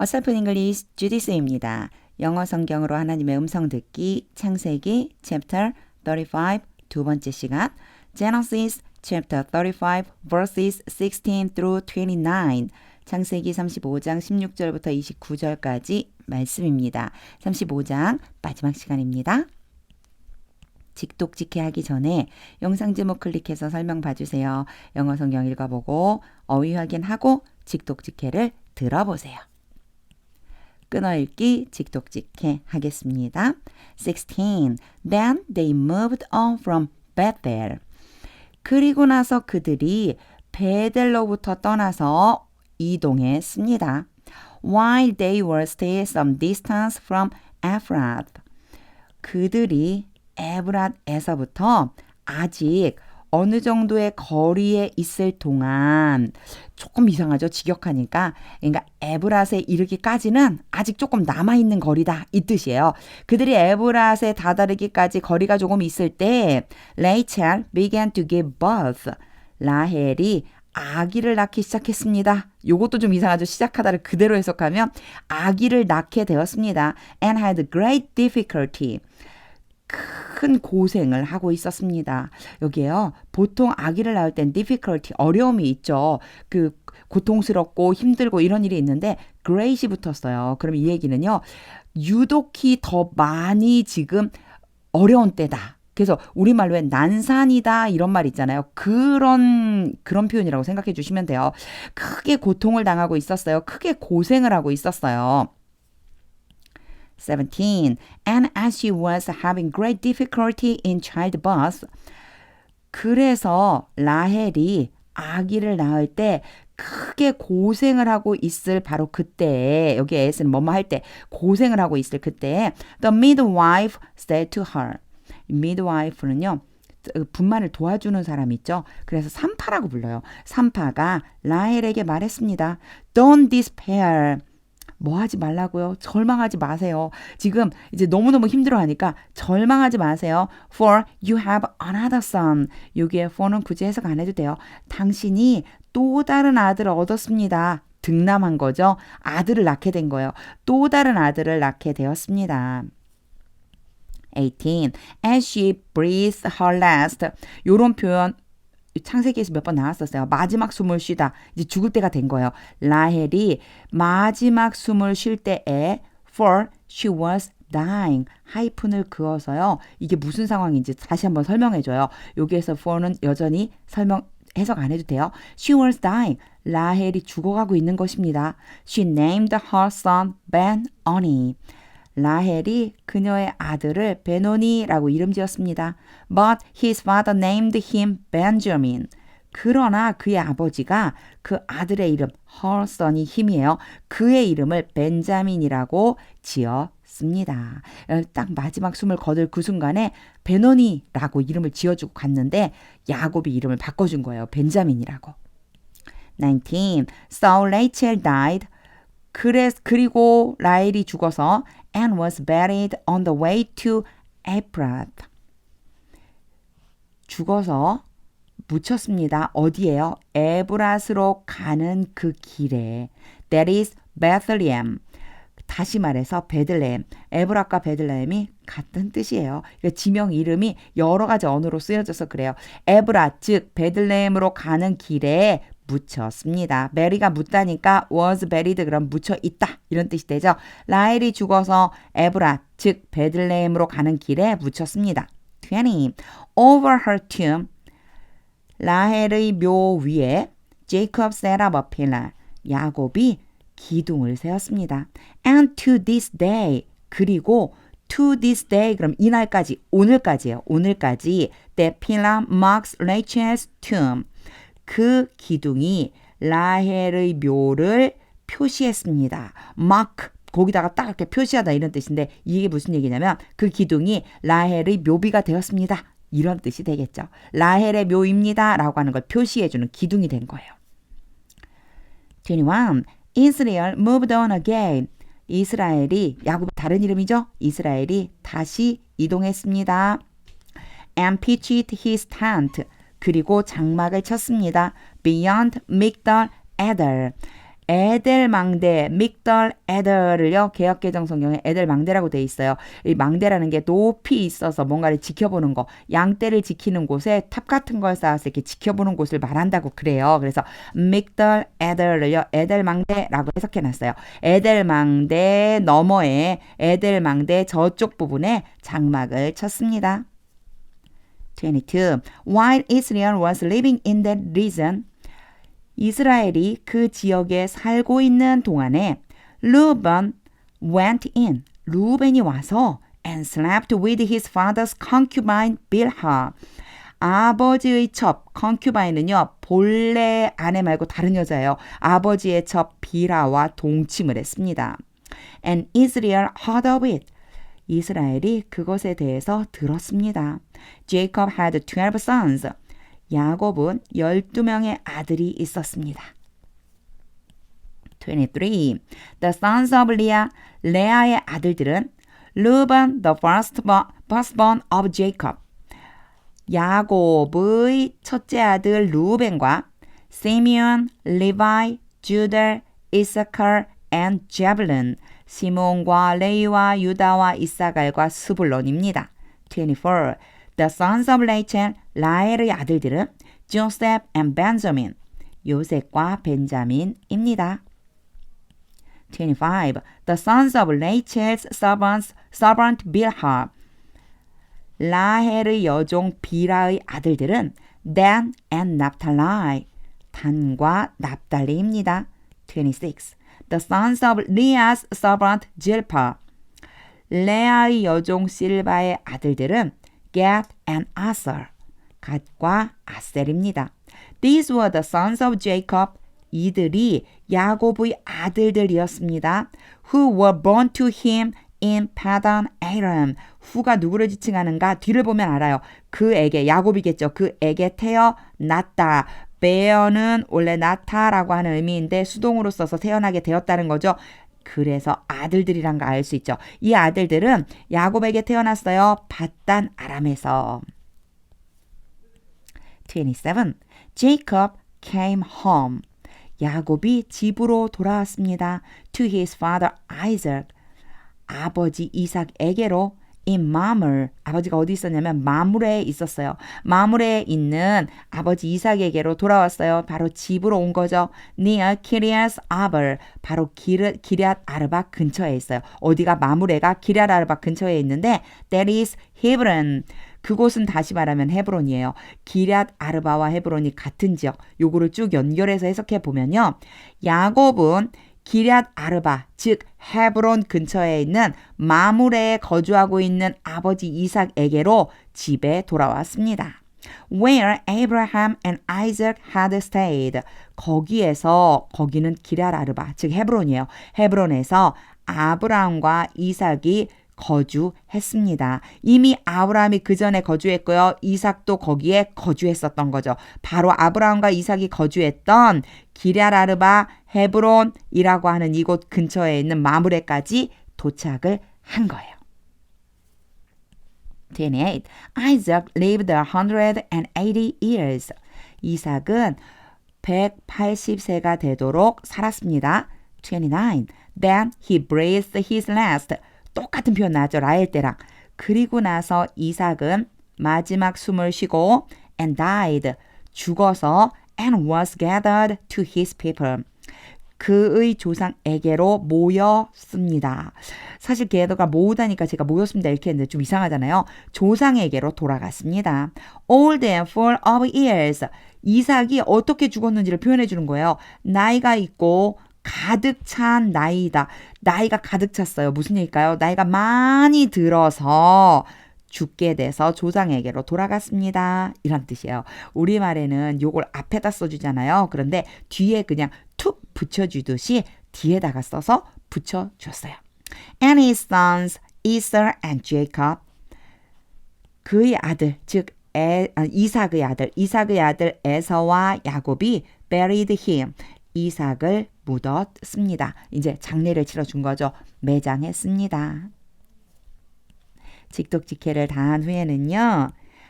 A Self in English 주디스입니다. 영어 성경으로 하나님의 음성 듣기 창세기 chapter 35 두 번째 시간 Genesis chapter 35 verses 16 through 29 창세기 35장 16절부터 29절까지 말씀입니다. 35장 마지막 시간입니다. 직독직해 하기 전에 영상 제목 클릭해서 설명 봐주세요. 영어 성경 읽어보고 어휘 확인하고 직독직해를 들어보세요. 끊어읽기 직독직해 하겠습니다. 16. Then they moved on from Bethel. 그리고 나서 그들이 베델로부터 떠나서 이동했습니다. While they were still some distance from Ephrath. 그들이 에브랏에서부터 아직 어느 정도의 거리에 있을 동안 조금 이상하죠. 직역하니까. 그러니까 에브랏에 이르기까지는 아직 조금 남아있는 거리다. 이 뜻이에요. 그들이 에브랏에 다다르기까지 거리가 조금 있을 때 Rachel began to give birth. 라헬이 아기를 낳기 시작했습니다. 요것도 좀 이상하죠. 시작하다를 그대로 해석하면 아기를 낳게 되었습니다. And had great difficulty. 큰 고생을 하고 있었습니다. 여기에요. 보통 아기를 낳을 땐 difficulty, 어려움이 있죠. 그 고통스럽고 힘들고 이런 일이 있는데 great이 붙었어요. 그럼 이 얘기는요. 유독히 더 많이 지금 어려운 때다. 그래서 우리말로에 난산이다 이런 말 있잖아요. 그런 표현이라고 생각해 주시면 돼요. 크게 고통을 당하고 있었어요. 크게 고생을 하고 있었어요. 17. And as she was having great difficulty in childbirth, 그래서 라헬이 아기를 낳을 때 크게 고생을 하고 있을 바로 그때, 여기 S는 뭐뭐 할 때 고생을 하고 있을 그때 the midwife said to her. midwife는요. 분만을 도와주는 사람 있죠. 그래서 산파라고 불러요. 산파가 라헬에게 말했습니다. Don't despair. 뭐 하지 말라고요? 절망하지 마세요. 지금 이제 너무너무 힘들어하니까 절망하지 마세요. For you have another son. 여기에 for는 굳이 해석 안 해도 돼요. 당신이 또 다른 아들을 얻었습니다. 득남한 거죠. 아들을 낳게 된 거예요. 또 다른 아들을 낳게 되었습니다. 18. As she breathed her last. 요런 표현 창세기에서 몇 번 나왔었어요. 마지막 숨을 쉬다. 이제 죽을 때가 된 거예요. 라헬이 마지막 숨을 쉴 때에 for she was dying. 하이픈을 그어서요. 이게 무슨 상황인지 다시 한번 설명해줘요. 여기에서 for는 여전히 해석 안 해도 돼요. She was dying. 라헬이 죽어가고 있는 것입니다. She named her son Ben-Oni. 라헬이 그녀의 아들을 베노니라고 이름 지었습니다. But his father named him Benjamin. 그러나 그의 아버지가 그 아들의 이름, her son이 힘이에요. 그의 이름을 벤자민이라고 지었습니다. 딱 마지막 숨을 거둘 그 순간에 베노니라고 이름을 지어주고 갔는데 야곱이 이름을 바꿔준 거예요. 벤자민이라고. 19. So Rachel died. 그리고 라헬이 죽어서 and was buried on the way to Ephrath. 죽어서 묻혔습니다. 어디예요? 에브랏으로 가는 그 길에. That is Bethlehem. 다시 말해서 베들레헴. 에브랏과 베들레헴이 같은 뜻이에요. 그러니까 지명 이름이 여러 가지 언어로 쓰여져서 그래요. 에브랏, 즉 베들레헴으로 가는 길에 묻혔습니다. 베리가 묻다니까 was buried 그럼 묻혀 있다 이런 뜻이 되죠. 라헬이 죽어서 에브랏 즉 베들레헴으로 가는 길에 묻혔습니다. 20. Over her tomb 라헬의 묘 위에 Jacob set up a pillar. 야곱이 기둥을 세웠습니다. And to this day 그리고 to this day 그럼 이날까지 오늘까지예요. 오늘까지 the pillar marks Rachel's tomb. 그 기둥이 라헬의 묘를 표시했습니다. mark 거기다가 딱 이렇게 표시하다 이런 뜻인데 이게 무슨 얘기냐면 그 기둥이 라헬의 묘비가 되었습니다. 이런 뜻이 되겠죠. 라헬의 묘입니다 라고 하는 걸 표시해주는 기둥이 된 거예요. 21. Israel moved on again. 이스라엘이 야곱의 다른 이름이죠. 이스라엘이 다시 이동했습니다. And pitched his tent. 그리고 장막을 쳤습니다. Beyond Migdal Eder. 에델망대, 믹덜 에델을요, 개역개정 성경에 에델망대라고 돼 있어요. 이 망대라는 게 높이 있어서 뭔가를 지켜보는 거, 양떼를 지키는 곳에 탑 같은 걸 쌓아서 이렇게 지켜보는 곳을 말한다고 그래요. 그래서 믹덜 에델을요, 에델망대라고 해석해놨어요. 에델망대 너머에, 에델망대 저쪽 부분에 장막을 쳤습니다. 22. While Israel was living in that region, 이스라엘이 그 지역에 살고 있는 동안에 Reuben went in. 루벤이 와서 and slept with his father's concubine Bilhah. 아버지의 첩, concubine은요, 본래 아내 말고 다른 여자예요. 아버지의 첩 비라와 동침을 했습니다. And Israel heard of it. 이스라엘이 그것에 대해서 들었습니다. Jacob had 12 sons. 야곱은 12명의 아들이 있었습니다. 23. The sons of Leah, 레아의 아들들은 Reuben, the firstborn of Jacob. 야곱의 첫째 아들 루벤과 Simeon, Levi, Judah, Issachar, and Zebulun. 시몬과 레위와 유다와 이사갈과 스불론입니다. 24. The sons of Rachel, 라헬의 아들들은 Joseph and Benjamin, 요셉과 벤자민입니다. 25. The sons of Rachel's servant Bilhah, 라헬의 여종 비라의 아들들은 Dan and Naphtali, 단과 납달리입니다. 26. The sons of Leah's servant Zilpah, 레아의 여종 실바의 아들들은 Gad and Aser, 갓과 아셀입니다. These were the sons of Jacob, 이들이 야곱의 아들들이었습니다. Who were born to him in Padan Aram. who가 누구를 지칭하는가 뒤를 보면 알아요. 그에게, 야곱이겠죠. 그에게 태어났다. bear는 원래 낳다라고 하는 의미인데 수동으로 써서 태어나게 되었다는 거죠. 그래서 아들들이란 거 알 수 있죠. 이 아들들은 야곱에게 태어났어요. 밧단 아람에서. 27. Jacob came home. 야곱이 집으로 돌아왔습니다. To his father Isaac. 아버지 이삭에게로 in Mamre. 아버지가 어디 있었냐면 마므레에 있었어요. 마므레에 있는 아버지 이삭에게로 돌아왔어요. 바로 집으로 온 거죠. Near Kiryat Arba. 바로 기럇 아르바 근처에 있어요. 어디가 마므레가 기럇 아르바 근처에 있는데 that is Hebron. 그곳은 다시 말하면 헤브론이에요. 기럇 아르바와 헤브론이 같은 지역. 요거를 쭉 연결해서 해석해 보면요. 야곱은 기럇 아르바, 즉 헤브론 근처에 있는 마므레에 거주하고 있는 아버지 이삭에게로 집에 돌아왔습니다. Where Abraham and Isaac had stayed. 거기는 기럇 아르바, 즉 헤브론이에요. 헤브론에서 아브라함과 이삭이 거주했습니다. 이미 아브라함이 그 전에 거주했고요. 이삭도 거기에 거주했었던 거죠. 바로 아브라함과 이삭이 거주했던 기럇 아르바 헤브론이라고 하는 이곳 근처에 있는 마므레까지 도착을 한 거예요. 28. Isaac lived 180 years. 이삭은 180세가 되도록 살았습니다. 29. Then he breathed his last. 똑같은 표현 나왔죠. 라헬 때랑. 그리고 나서 이삭은 마지막 숨을 쉬고 and died. 죽어서 and was gathered to his people. 그의 조상에게로 모였습니다. 사실 gather가 모으다니까 제가 모였습니다 이렇게 했는데 좀 이상하잖아요. 조상에게로 돌아갔습니다. Old and full of years. 이삭이 어떻게 죽었는지를 표현해 주는 거예요. 나이가 있고 가득 찬 나이다. 나이가 가득 찼어요. 무슨 얘기일까요? 나이가 많이 들어서 죽게 돼서 조상에게로 돌아갔습니다. 이런 뜻이에요. 우리말에는 요걸 앞에다 써주잖아요. 그런데 뒤에 그냥 툭 붙여주듯이 뒤에다가 써서 붙여줬어요. And his sons, Esau and Jacob. 그의 아들, 즉 이삭의 아들 에서와 야곱이 buried him. 이삭을 묻었습니다. 이제 장례를 치러준 거죠. 매장했습니다. 직독직해를 다한 후에는요.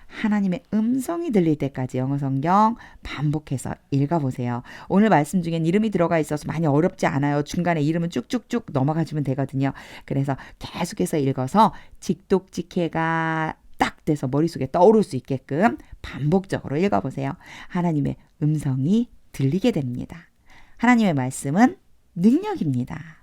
하나님의 음성이 들릴 때까지 영어 성경 반복해서 읽어보세요. 오늘 말씀 중엔 이름이 들어가 있어서 많이 어렵지 않아요. 중간에 이름은 쭉쭉쭉 넘어가주면 되거든요. 그래서 계속해서 읽어서 직독직해가 딱 돼서 머릿속에 떠오를 수 있게끔 반복적으로 읽어보세요. 하나님의 음성이 들리게 됩니다. 하나님의 말씀은 능력입니다.